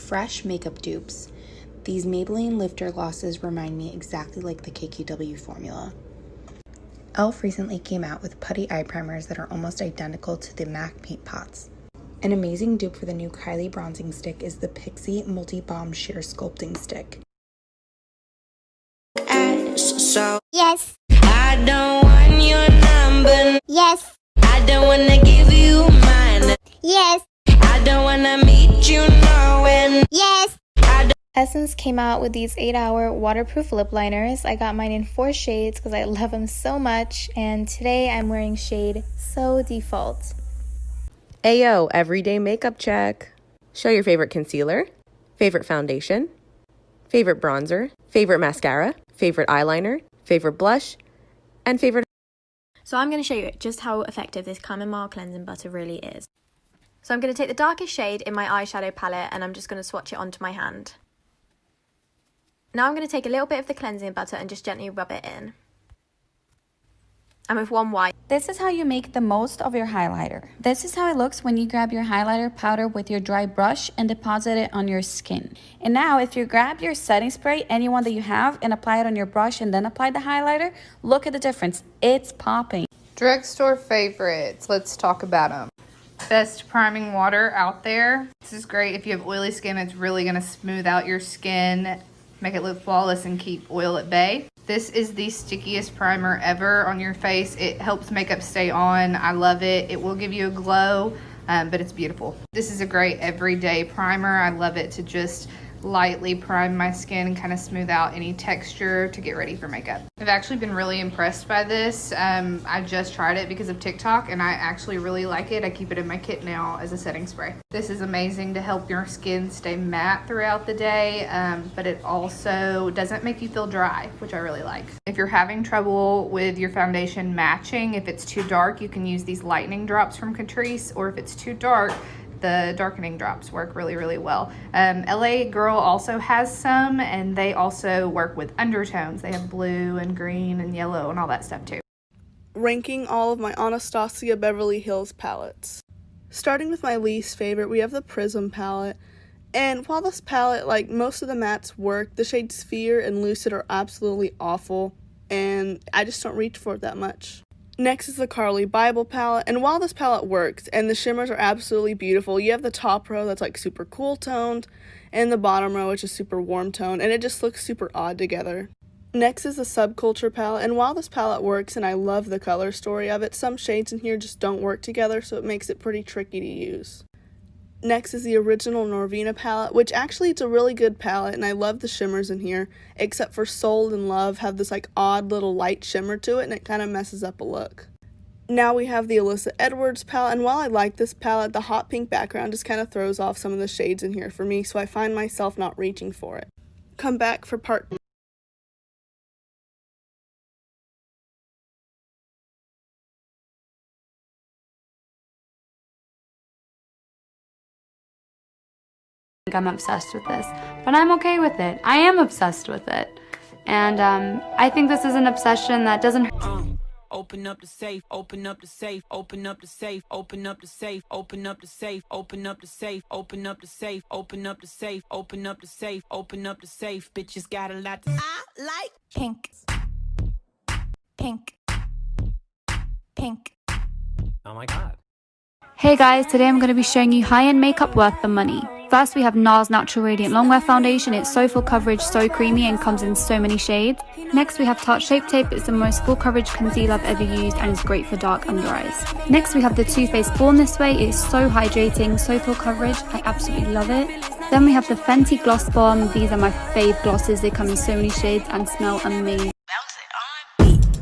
fresh makeup dupes. These Maybelline Lifter glosses remind me exactly like the KKW formula. e.l.f. recently came out with putty eye primers that are almost identical to the MAC paint pots. An amazing dupe for the new Kylie bronzing stick is the Pixi Multi-Balm Sheer Sculpting Stick. So Yes. I don't want your number. Yes. I don't wanna give you mine. Yes. I don't wanna meet you nowhere. Yes. Essence came out with these 8-hour waterproof lip liners. I got mine in 4 shades because I love them so much, and today I'm wearing shade So Default. Ayo, everyday makeup check. Show your favorite concealer, favorite foundation, favorite bronzer, favorite mascara, favorite eyeliner, favorite blush, and favorite. So I'm going to show you just how effective this chamomile cleansing butter really is. So I'm going to take the darkest shade in my eyeshadow palette and I'm just going to swatch it onto my hand. Now I'm going to take a little bit of the cleansing butter and just gently rub it in. And with one wipe. This is how you make the most of your highlighter. This is how it looks when you grab your highlighter powder with your dry brush and deposit it on your skin. And now if you grab your setting spray, anyone that you have, and apply it on your brush and then apply the highlighter, look at the difference. It's popping. Drugstore favorites. Let's talk about them. Best priming water out there. This is great if you have oily skin. It's really going to smooth out your skin, make it look flawless, and keep oil at bay. This is the stickiest primer ever on your face. It helps makeup stay on. I love it. It will give you a glow, but it's beautiful. This is a great everyday primer. I love it to just lightly prime my skin and kind of smooth out any texture to get ready for makeup. I've actually been really impressed by this. I just tried it because of TikTok and I actually really like it. I keep it in my kit now as a setting spray. This is amazing to help your skin stay matte throughout the day, but it also doesn't make you feel dry, which I really like. If you're having trouble with your foundation matching, if it's too dark, you can use these lightening drops from Catrice, or if it's too dark, the darkening drops work really, really well. LA Girl also has some, and they also work with undertones. They have blue and green and yellow and all that stuff too. Ranking all of my Anastasia Beverly Hills palettes. Starting with my least favorite, we have the Prism palette. And while this palette, like most of the mattes work, the shades Sphere and Lucid are absolutely awful, and I just don't reach for it that much. Next is the Carly Bible palette, and while this palette works and the shimmers are absolutely beautiful, you have the top row that's like super cool toned and the bottom row which is super warm toned, and it just looks super odd together. Next is the Subculture palette, and while this palette works and I love the color story of it, some shades in here just don't work together, so it makes it pretty tricky to use. Next is the original Norvina palette, which actually it's a really good palette and I love the shimmers in here, except for Soul and Love have this like odd little light shimmer to it and it kind of messes up a look. Now we have the Alyssa Edwards palette, and while I like this palette, the hot pink background just kind of throws off some of the shades in here for me, so I find myself not reaching for it. Come back for part 2. I'm obsessed with this, but I'm okay with it. I am obsessed with it, and I think this is an obsession that doesn't Open up the safe, open up the safe, open up the safe, open up the safe, open up the safe, open up the safe, open up the safe, open up the safe, open up the safe, open up the safe. Bitches got a lot to I like Pink. Pink. Pink. Oh my god. Hey guys, today I'm going to be showing you high-end makeup worth the money. First we have NARS Natural Radiant Longwear Foundation. It's so full coverage, so creamy, and comes in so many shades. Next we have Tarte Shape Tape. It's the most full coverage concealer I've ever used and is great for dark under eyes. Next we have the Too Faced Born This Way. It's so hydrating, so full coverage. I absolutely love it. Then we have the Fenty Gloss Bomb. These are my fave glosses. They come in so many shades and smell amazing.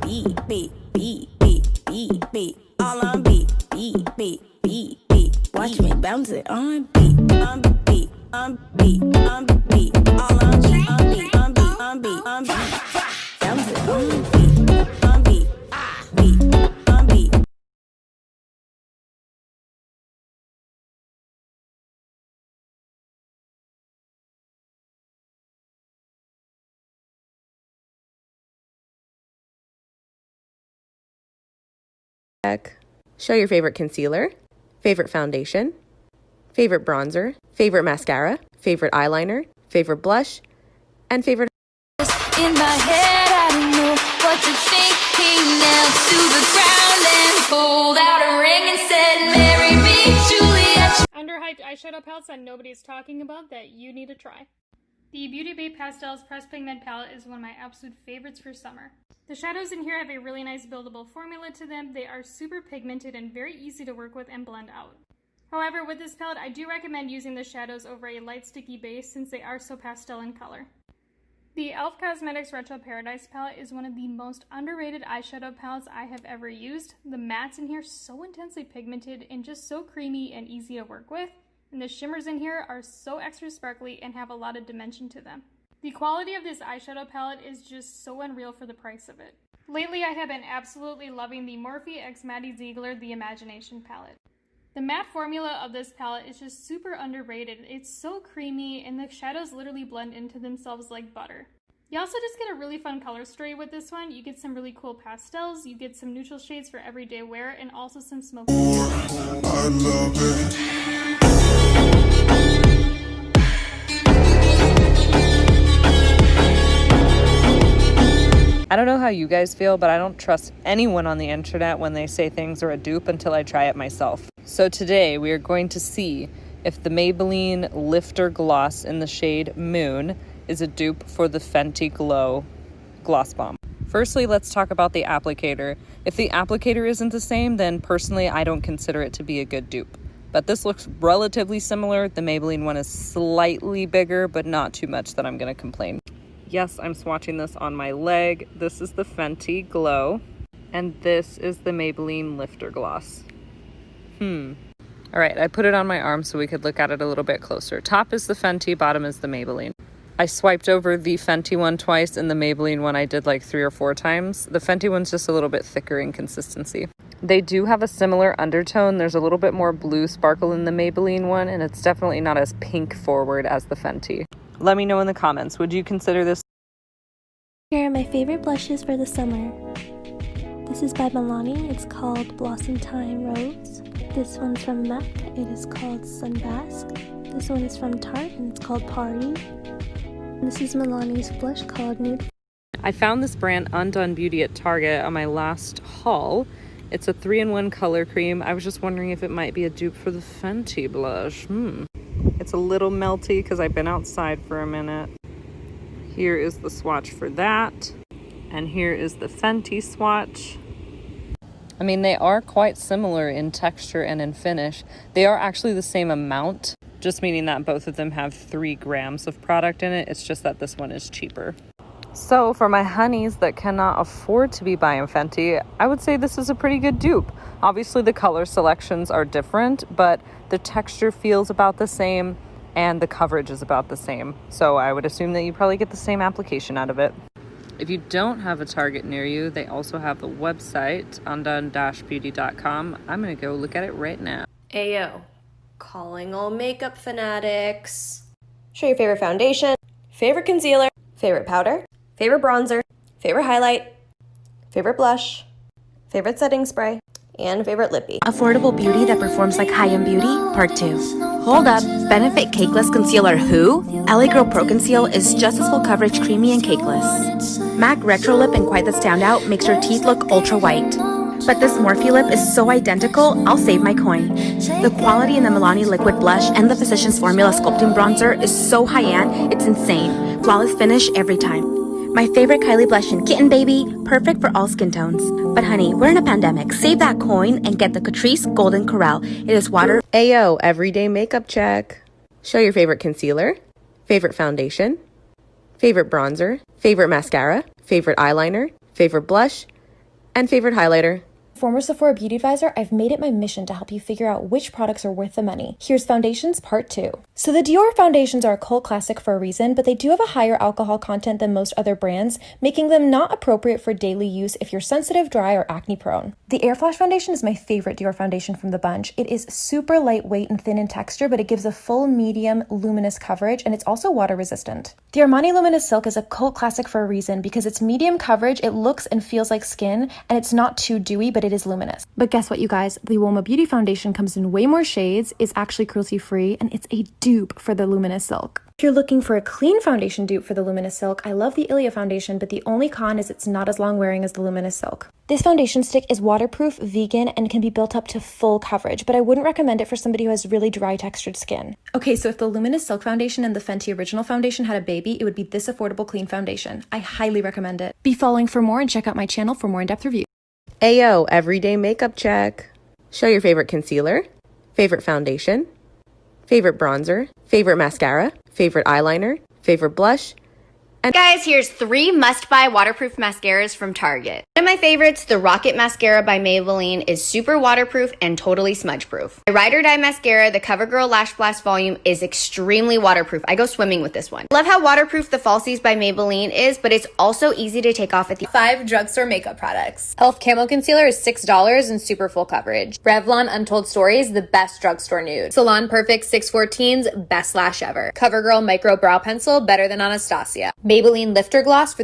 beat, beat, beat, beat, beat, beat, all on beat, beat, beat, beat, beat. Watch me bounce it on beat, on beat, on beat, on beat, all on beat, on beat, on beat, on beat, on beat. Bounce it on beat, on beat, beat, on beat. Show your favorite concealer, favorite foundation, favorite bronzer, favorite mascara, favorite eyeliner, favorite blush, and favorite In my head, I don't know what to think. He knelt to the ground and pulled out a ring and said, "Marry me, Juliet." Underhyped eyeshadow palettes that nobody's talking about that you need to try. The Beauty Bay Pastels Pressed Pigment palette is one of my absolute favorites for summer. The shadows in here have a really nice buildable formula to them. They are super pigmented and very easy to work with and blend out. However, with this palette, I do recommend using the shadows over a light sticky base since they are so pastel in color. The e.l.f. Cosmetics Retro Paradise palette is one of the most underrated eyeshadow palettes I have ever used. The mattes in here are so intensely pigmented and just so creamy and easy to work with. And the shimmers in here are so extra sparkly and have a lot of dimension to them. The quality of this eyeshadow palette is just so unreal for the price of it. Lately, I have been absolutely loving the Morphe x Maddie Ziegler The Imagination palette. The matte formula of this palette is just super underrated. It's so creamy and the shadows literally blend into themselves like butter. You also just get a really fun color story with this one. You get some really cool pastels, you get some neutral shades for everyday wear, and also some smoky. I love it. I don't know how you guys feel, but I don't trust anyone on the internet when they say things are a dupe until I try it myself. So today we are going to see if the Maybelline Lifter Gloss in the shade Moon is a dupe for the Fenty Glow Gloss Bomb. Firstly, let's talk about the applicator. If the applicator isn't the same, then personally I don't consider it to be a good dupe. But this looks relatively similar. The Maybelline one is slightly bigger, but not too much that I'm going to complain. Yes, I'm swatching this on my leg. This is the Fenty Glow, and this is the Maybelline Lifter Gloss. All right, I put it on my arm so we could look at it a little bit closer. Top is the Fenty, bottom is the Maybelline. I swiped over the Fenty one twice, and the Maybelline one I did like 3 or 4 times. The Fenty one's just a little bit thicker in consistency. They do have a similar undertone. There's a little bit more blue sparkle in the Maybelline one, and it's definitely not as pink forward as the Fenty. Let me know in the comments, would you consider this? Here are my favorite blushes for the summer. This is by Milani. It's called Blossom Time Rose. This one's from MAC. It is called Sunbask. This one is from Tarte and it's called Party. And this is Milani's blush called Nude. I found this brand Undone Beauty at Target on my last haul. It's a 3-in-1 color cream. I was just wondering if it might be a dupe for the Fenty blush. It's a little melty because I've been outside for a minute. Here is the swatch for that. And here is the Fenty swatch. I mean, they are quite similar in texture and in finish. They are actually the same amount, just meaning that both of them have 3 grams of product in it. It's just that this one is cheaper. So for my honeys that cannot afford to be buying Fenty, I would say this is a pretty good dupe. Obviously the color selections are different, but the texture feels about the same and the coverage is about the same. So I would assume that you probably get the same application out of it. If you don't have a Target near you, they also have a website, undone-beauty.com. I'm gonna go look at it right now. Ayo, calling all makeup fanatics. Show your favorite foundation, favorite concealer, favorite powder, favorite bronzer, favorite highlight, favorite blush, favorite setting spray, and favorite lippy. Affordable beauty that performs like high-end beauty, part 2. Hold up, Benefit Cakeless Concealer who? LA Girl Pro Conceal is just as full coverage, creamy and cakeless. MAC Retro Lip and Quite the Standout makes your teeth look ultra white. But this Morphe lip is so identical, I'll save my coin. The quality in the Milani Liquid Blush and the Physicians Formula Sculpting Bronzer is so high-end, it's insane. Flawless finish every time. My favorite Kylie blush in Kitten Baby, perfect for all skin tones. But honey, we're in a pandemic. Save that coin and get the Catrice Golden Corral. It is water. Ayo, everyday makeup check. Show your favorite concealer, favorite foundation, favorite bronzer, favorite mascara, favorite eyeliner, favorite blush, and favorite highlighter. Former Sephora beauty advisor, I've made it my mission to help you figure out which products are worth the money. Here's foundations part 2. So the Dior foundations are a cult classic for a reason, but they do have a higher alcohol content than most other brands, making them not appropriate for daily use if you're sensitive, dry, or acne prone. The Air Flash foundation is my favorite Dior foundation from the bunch. It is super lightweight and thin in texture, but it gives a full medium luminous coverage, and it's also water resistant. The Armani Luminous Silk is a cult classic for a reason because it's medium coverage, it looks and feels like skin, and it's not too dewy, but it is luminous. But guess what, you guys? The Woma Beauty Foundation comes in way more shades, is actually cruelty-free, and it's a dupe for the Luminous Silk. If you're looking for a clean foundation dupe for the Luminous Silk, I love the Ilia foundation, but the only con is it's not as long wearing as the Luminous Silk. This foundation stick is waterproof, vegan, and can be built up to full coverage, but I wouldn't recommend it for somebody who has really dry textured skin. Okay, so if the Luminous Silk foundation and the Fenty Original foundation had a baby, it would be this affordable clean foundation. I highly recommend it. Be following for more and check out my channel for more in-depth reviews. Ayo, everyday makeup check. Show your favorite concealer, favorite foundation, favorite bronzer, favorite mascara, favorite eyeliner, favorite blush, and guys, here's 3 must-buy waterproof mascaras from Target. One of my favorites, the Rocket Mascara by Maybelline, is super waterproof and totally smudge-proof. My Ride or Die Mascara, the CoverGirl Lash Blast Volume, is extremely waterproof. I go swimming with this one. I love how waterproof the Falsies by Maybelline is, but it's also easy to take off at the 5 drugstore makeup products. Elf Camo Concealer is $6 and super full coverage. Revlon Untold Stories, the best drugstore nude. Salon Perfect 614's best lash ever. CoverGirl Micro Brow Pencil, better than Anastasia. Maybelline Lifter Gloss for the